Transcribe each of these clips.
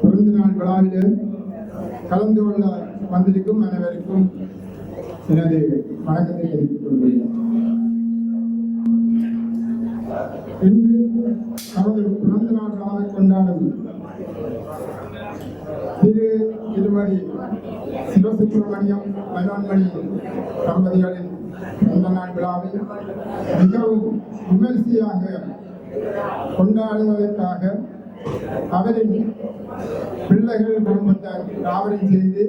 பிறந்த நாள் விழாவில் கலந்து கொள்ள வந்திருக்கும் அனைவருக்கும் எனது வணக்கத்தை தெரிவித்துக் கொள்கிறேன். இன்று அவரது பிறந்த நாள் விழாவை கொண்டாடும் திரு திருமதி சிவசுப்பிரமணியம் மனோன்மணி தம்பதிகளின் பிறந்த நாள் விழாவை மிகவும் விமர்சையாக கொண்டாடுவதற்காக அவரின் பிள்ளைகள் குடும்பத்தார் யாவரும் சேர்ந்து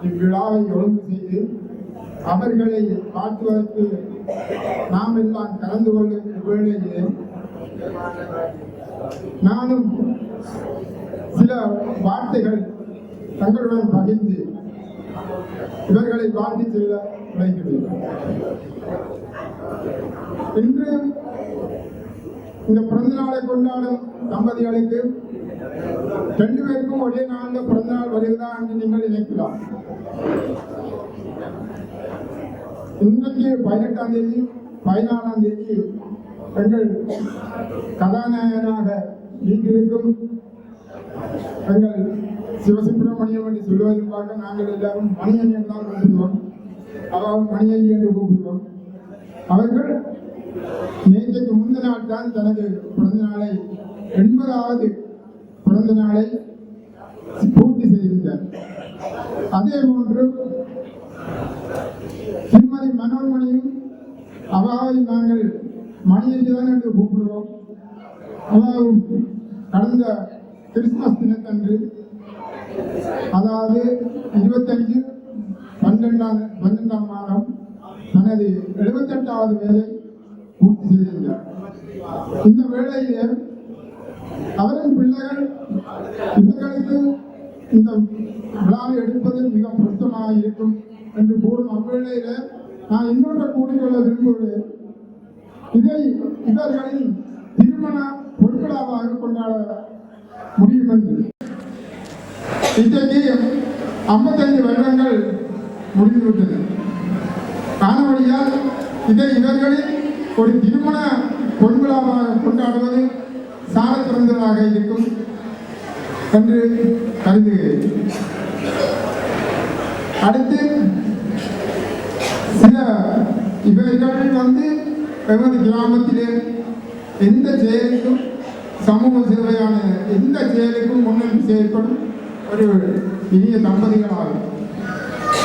இவ்விழாவை ஒழுங்கு செய்து அவர்களை வாழ்த்துவதற்கு நாம் எல்லாம் கலந்து கொள்ளும் வேளையிலே நானும் சில வார்த்தைகள் தங்களுடன் பகிர்ந்து இவர்களை வாழ்த்தி செல்ல விளைகிறேன். இன்று இந்த பிறந்த நாளை கொண்டாடும் தம்பதிகளுக்கு 2 பேருக்கும் ஒரே நாளில் பிறந்த நாள் வருகிறதா என்று நீங்கள் நினைக்கலாம். இன்றைக்கு 18ஆம் தேதி 14ஆம் தேதி எங்கள் கதாநாயகனாக வீட்டிற்கும் எங்கள் சிவசுப்பிரமணியம் என்று சொல்வதன் பார்க்க நாங்கள் எல்லாரும் மணியன் தான் கூப்பிடுவோம். அதாவது மணியன் என்று கூப்பிடுவோம். அவர்கள் நேற்றைக்கு முந்த நாள் தான் தனது பிறந்த நாளை 80வது பிறந்த நாளை பூர்த்தி செய்திருந்தார். அதே போன்று திருமதி மனோன்மணியும் அவாவை நாங்கள் மணியன் என்று கூப்பிடுவோம். அவாவும் கடந்த கிறிஸ்துமஸ் தினத்தன்று, அதாவது 25/12 மாதம் தனது 78வது வேலை பூர்த்தி செய்திருந்தார். இந்த வேளையிலே அவரின் பிள்ளைகள் இவர்களுக்கு இந்த விழாவை எடுப்பது மிக பொருத்தமாக இருக்கும் என்று கூறும் அவ்வேளையில நான் இன்னொன்று கூறிக்கொள்ள விரும்புகிறேன். இதை இவர்களின் திருமண பொருட்களாக கொண்டாட முடியும் என்று. இன்றைக்கு 55 வருடங்கள் முடிந்துவிட்டது. ஆனபடியால் இதை இவர்களின் ஒரு திருமண பொன்விழாவாக கொண்டாடுவது சால சிறந்ததாக இருக்கும் என்று கருதுகிறேன். அடுத்து சில இவர்கள் எமது கிராமத்திலே எந்த செயலுக்கும் சமூக சேவையான எந்த செயலுக்கும் முன்னெடுத்து செயல்படும் ஒரு இனிய தம்பதிகளாகும்.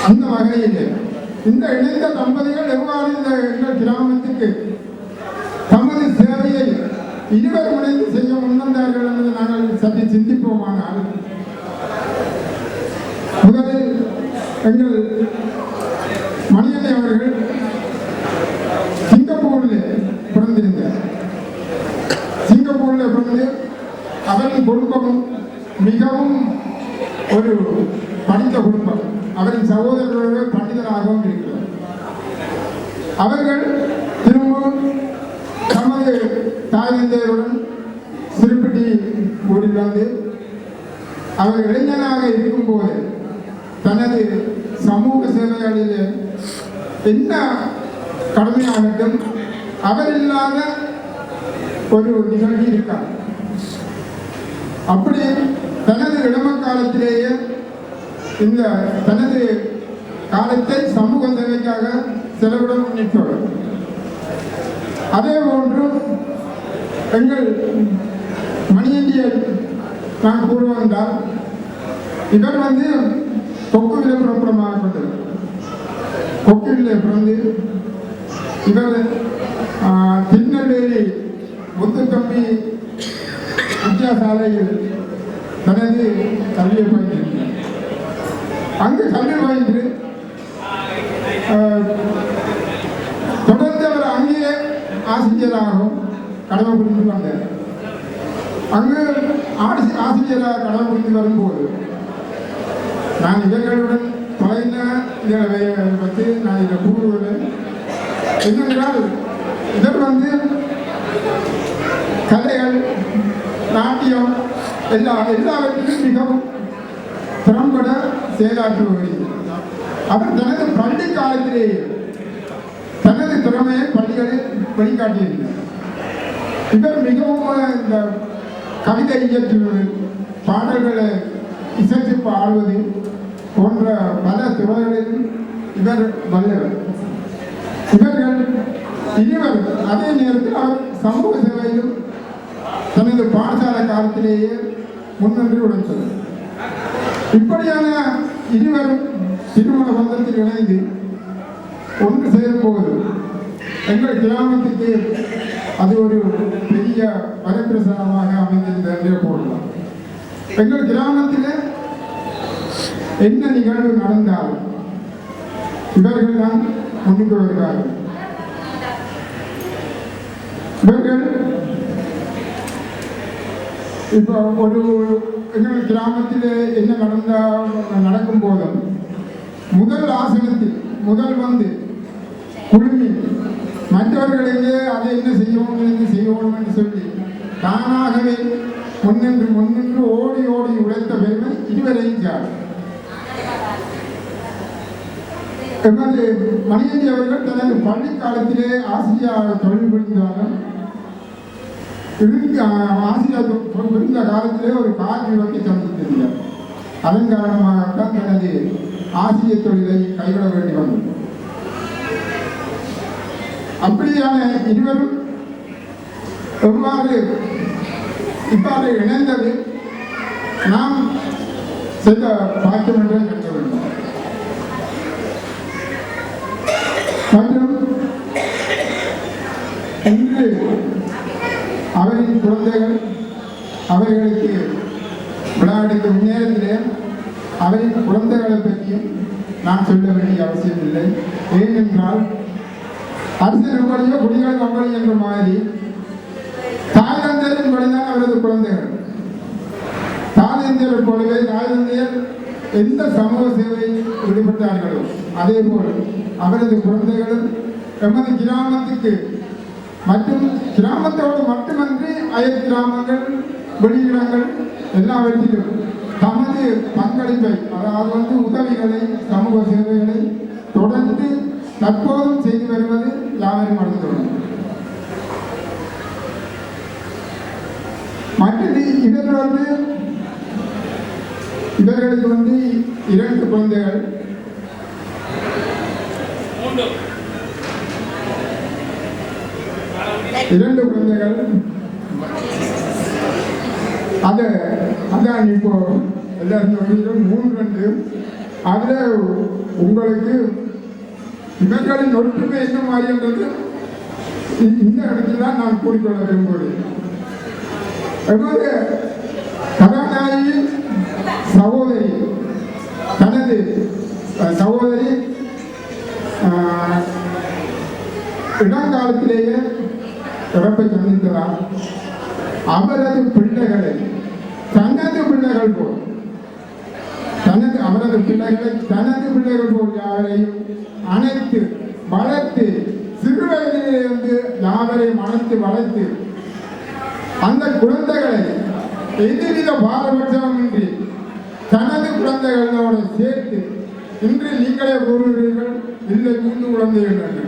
அந்த வகையில் இந்த இணைந்த தம்பதிகள் எவ்வாறு இந்த எங்கள் கிராமத்துக்கு தமது சேவையை இருவர் முனைந்து செய்ய முன்வந்தார்கள் என்பதை நாங்கள் சற்று சிந்திப்போமானால், முதலில் எங்கள் மணியனை அவர்கள் சிங்கப்பூரில் பிறந்திருந்தார். சிங்கப்பூரில் பிறந்து அவரின் குடும்பமும் மிகவும் ஒரு படித்த குடும்பம். அவரின் சகோதரர்கள் பண்டிதராகவும் இருக்கிறார். அவர்கள் திரும்பவும் தமது தாயந்தருடன் சிறுபட்டி ஊரில் வந்து அவர் இளைஞனாக இருக்கும்போது தனது சமூக சேவைகளில் என்ன கடமையாகட்டும் அவர் இல்லாத ஒரு நிகழ்ச்சி இருக்கார். அப்படி தனது இளம காலத்திலேயே இந்த தனது காலத்தை சமூக சேவைக்காக செலவிட முன்னிட்டவர். அதே போன்று எங்கள் மணியண்டியை நான் கூறுவதால் இவர் கொக்குவிலே புறப்புறமாகப்பட்டது. கொக்குவிலே பிறந்து இவர் திருநெல்வேலி முத்துக்கம்பி வித்தியாசாலையில் தனது கல்வியை பயின்றிருக்கிறார். அங்கு கல்வி பயின்று தொடர்ந்து அவர் அங்கேயே ஆசிரியராகவும் கடமை புரிந்து வந்தார். அங்கு ஆசிரியராக கடமை புரிந்து வரும்போது நான் இவர்களுடன் பழைய இதை பற்றி நான் இதை கூறுவேன். என்னென்றால் இவர் கலைகள், நாட்டியம் எல்லாவற்றிலும் மிகவும் திறம்பட செயலாற்றி வருகிறார். அவர் தனது பள்ளி காலத்திலேயே தனது திறமையை பள்ளிகளில் வெளிக்காட்டியிருக்கிறார். இவர் மிகவும் இந்த கவிதை இயற்றுவது, பாடல்களை இசைத்து பாடுவது போன்ற பல துறைகளில் இவர் வல்லவர். இவர்கள் இருவர் அதே நேரத்தில் அவர் சமூக சேவையிலும் தனது பாடசாலை காலத்திலேயே முன்னின்று உழைத்தது. இப்படியான இருவரும் திருமண பந்தத்தில் இணைந்து ஒன்று சேரும்போது எங்கள் கிராமத்துக்கு அது ஒரு பெரிய வரப்பிரசாதமாக அமைந்திருந்த என்றே கூறலாம். எங்கள் கிராமத்தில் என்ன நிகழ்வு நடந்தாலும் இவர்கள் தான் முன்னுக்கு வருகிறார்கள். இவர்கள் இப்போ ஒரு எங்கள் கிராமத்தில் என்ன நடக்கும் போதும் முதல் ஆசனத்தில் முதல் வந்து குழுமி மற்றவர்களுக்கு அதை என்ன செய்யணும் என்று சொல்லி தானாகவே முன்னின்று ஓடி ஓடி உழைத்த பெருமை இதுவரையும் சார். எமது மணியஞ்சி அவர்கள் தனது பள்ளி காலத்திலே ஆசிரியராக தொழில் புரிந்தாலும் ஆசிரியர் புரிந்த காலத்திலே ஒரு கார் விபத்தை சந்தித்திருந்தார். அதன் காரணமாகத்தான் தனது ஆசிரியர் தொழிலை கைவிட வேண்டி வந்தது. அப்படியான இருவரும் இவ்வாறு இணைந்தது நாம் செய்த பாக்கியம் என்றே கற்க வேண்டும். மற்றும் இன்று அவரின் குழந்தைகள் அவர்களுக்கு விளையாடுக்கு முன்னேறத்திலே அவரின் குழந்தைகளை பற்றியும் நான் சொல்ல வேண்டிய அவசியம் இல்லை. ஏனென்றால் அரசன் வழியோ குடிகள் வழி என்ற மாதிரி தாய்தந்தையரின் வழிதான் அவரது குழந்தைகள். தாய்தந்தையர் போலவே தாய்தந்தையர் எந்த சமூக சேவையில் ஈடுபட்டார்களோ அதே போல் அவரது குழந்தைகளும் எமது கிராமத்துக்கு மற்றும் கிராமத்தோடு மட்டுமன்றி அயல் கிராமங்கள் வெளியிடங்கள் எல்லாவற்றிலும் தமது பங்களிப்பை அதாவது உதவிகளை சமூக சேவைகளை தொடர்ந்து தற்போதும் செய்து வருவது யாவரும் அறிந்துள்ளது. மற்றது இவர்களுக்கு இரண்டு குழந்தைகள், அதான் இப்போ எல்லாரும் 3 அதுல உங்களுக்கு இவர்களின் ஒற்றுமை என்ன மாதிரி என்றது இந்த இடத்துல தான் நான் கூறிக்கொள்ள விரும்புகிறேன். கதாநாயகி சகோதரி தனது சகோதரி இடங்காலத்திலேயே இறப்பை சந்தித்ததால் அவரது பிள்ளைகளை தனது பிள்ளைகள் போல் அவரது பிள்ளைகளை தனது பிள்ளைகள் போல் யாவரையும் அணைத்து வளர்த்து சிறு வயதிலிருந்து யாவரையும் அணைத்து வளர்த்து அந்த குழந்தைகளை எந்தவித பாரபட்சமின்றி தனது குழந்தைகளோடு சேர்த்து இன்று நீங்களே கூறுகிறீர்கள் இல்லை 3 குழந்தைகள் என்று.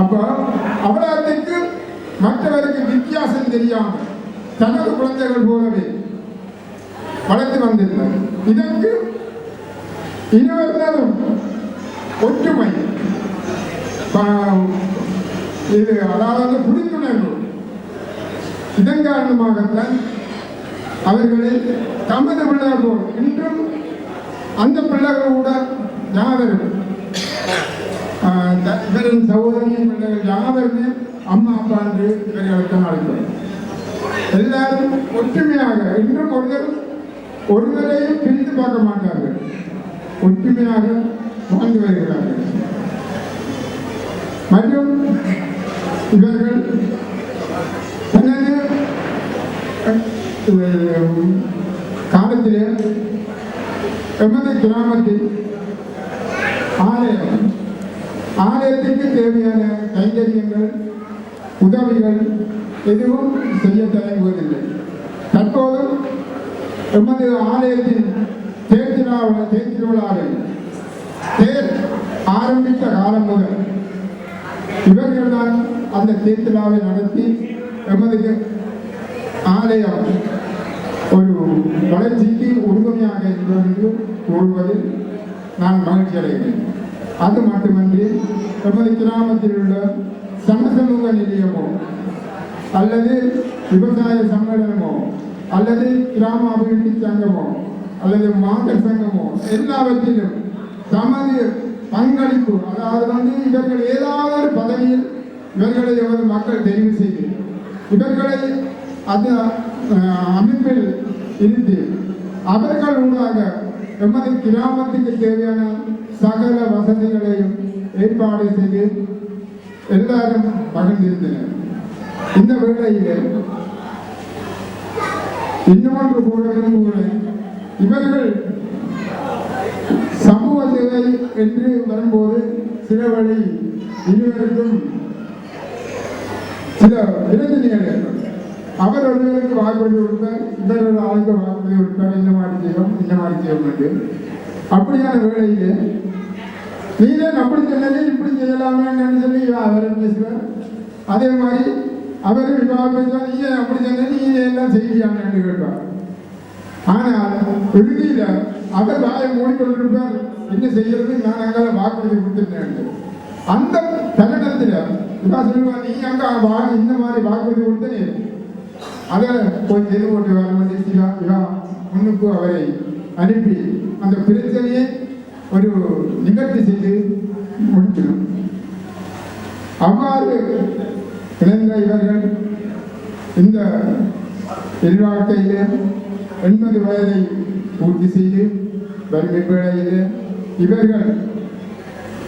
அப்போ அவ்வளவுக்கு மற்றவருக்கு வித்தியாசம் தெரியாமல் தனது குழந்தைகள் போலவே வளர்த்து வந்திருந்தார். இதற்கு இருவரும் ஒற்றுமை, இது அதாவது புரிந்துணர்வு, இதன் காரணமாகத்தான் அவர்களை தமது பிள்ளைகள் போல் இன்றும் அந்த பிள்ளைகளோட யாவரும் இவரின் சகோதரியின் பிள்ளைகள் யாவருமே அம்மா அப்பா என்று இவர்களுக்கு அழைக்கிறார். எல்லாரும் ஒற்றுமையாக இன்றும் ஒருவரையும் பிரித்து பார்க்க மாட்டார்கள், ஒற்றுமையாக வாழ்ந்து வருகிறார்கள். மற்றும் இவர்கள் தனது காலத்திலே எமது கிராமத்தில் ஆலயத்திற்கு தேவையான கைங்கரியங்கள் உதவிகள் எதுவும் செய்ய தயங்குவதில்லை. தற்போது எமது ஆலயத்தின் தேர்திருவிழாவில் தேர் ஆரம்பித்த காலம் முதல் இவர்கள்தான் அந்த தேர்திருவிழாவை நடத்தி எமது ஆலயம் ஒரு வளர்ச்சிக்கு உறுதுணையாக இருக்கிறது என்று கூறுவதில் நான் மகிழ்ச்சி அடைகிறேன். அது மட்டுமன்றி நமது கிராமத்தில் உள்ள சமூக நிலையமோ அல்லது விவசாய சம்மேளனமோ அல்லது கிராம அபிவிருத்தி சங்கமோ அல்லது மாதர் சங்கமோ எல்லாவற்றிலும் தமது பங்களிப்பு, அதாவது இவர்கள் ஏதாவது ஒரு பதவியில் இவர்களை எமது மக்கள் தெரிவு செய்து இவர்களை அந்த அமைப்பில் இருந்து அவர்கள் ஊடாக எமது கிராமத்துக்கு தேவையான சகல வசதிகளையும் ஏற்பாடு செய்து எல்லாரும் பகிர்ந்திருந்தனர். இந்த வேளையில் இன்னொன்று கூட விரும்புகிறேன். இவர்கள் சமூக சேவை என்று வரும்போது சில வழி இருவருக்கும் சில விருந்தினர்கள் ஏற்படும். அவர் ஒருவருக்கு வாக்குறுதி கொடுப்பார், இவர் ஒரு ஆளுக்கு வாக்குறுதி கொடுப்பார், இந்த மாதிரி செய்வோம் என்று. அப்படியான வேளையிலே நீங்க அப்படி சொன்னது இப்படி செய்யலாமே சொல்லி அவரை பேசுவார். அதே மாதிரி அவர் பேசுவார், நீங்க அப்படி சொன்னது நீங்க எல்லாம் செய்யான்னு கேட்பார். ஆனால் இறுதியில அவர் வாயை மூடிக்கொண்டிருப்பார், என்ன செய்யறது, நான் அங்கால வாக்குறுதி கொடுத்துட்டேன். அந்த தருணத்தில் சொல்லுவார், நீ அங்க இந்த மாதிரி வாக்குறுதி கொடுத்தனே அதை போய் செய்து போட்டு வர வேண்டிய முன்னுக்கு அவரை அனுப்பி அந்த பிரச்சனையை ஒரு நிகழ்ச்சி செய்து முடிக்கணும். அவ்வாறு இணைந்த இவர்கள் இந்த வாழ்க்கையிலே 80 வயதை பூர்த்தி செய்து வறுமை வேளையிலே இவர்கள்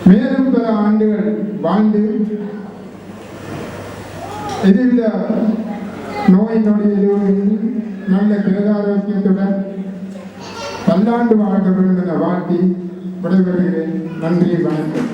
மேலும் பல ஆண்டுகள் வாழ்ந்து எதிர்ந்த நோய் நொடியிலும் நல்ல கிரகாரோக்கியத்துடன் பல்லாண்டு வாழ்க்கை வேண்டும் என வாழ்த்தி விடைபெறுகிறேன். நன்றி, வணக்கம்.